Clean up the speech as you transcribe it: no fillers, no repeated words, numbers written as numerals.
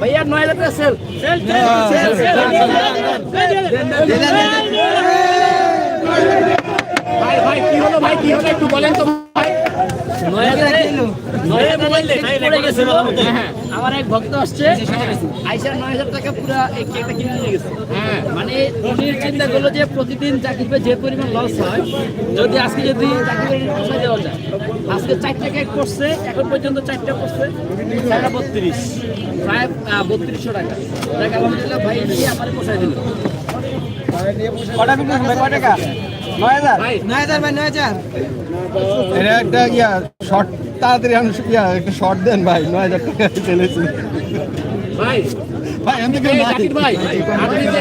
ভাইয়া 9000 টাকা সেল ভাই ভাই কি হলো ভাই কি হলো একটু বলেন তো ভাই 9000 আমার এক ভক্ত আসছে আইসা 9000 টাকা পুরো এই কেকটা কিনে নিয়ে গেছে। মানে উনি চিন্তা করলো যে প্রতিদিন চাকরিতে যে পরিমাণ লস হয় যদি আজকে যদি চাকরি পয়সা দেওয়া যায় আজকে 4টা কেক করছে এখন পর্যন্ত 4টা করছে 32 প্রায় 3200 টাকা দেখ আলহামদুলিল্লাহ ভাই নিয়ে আমার পোষায় দিল। কটা বিক্রি হবে কয় টাকা 9000 ভাই 9000 ভাই 9000 এটা একটা ইয়া শর্ট তাড়াতাড়ি একটা শর্ট দেন ভাই 9000 টাকা চলেছে ভাই ভাই আমি ভাই আপনি যে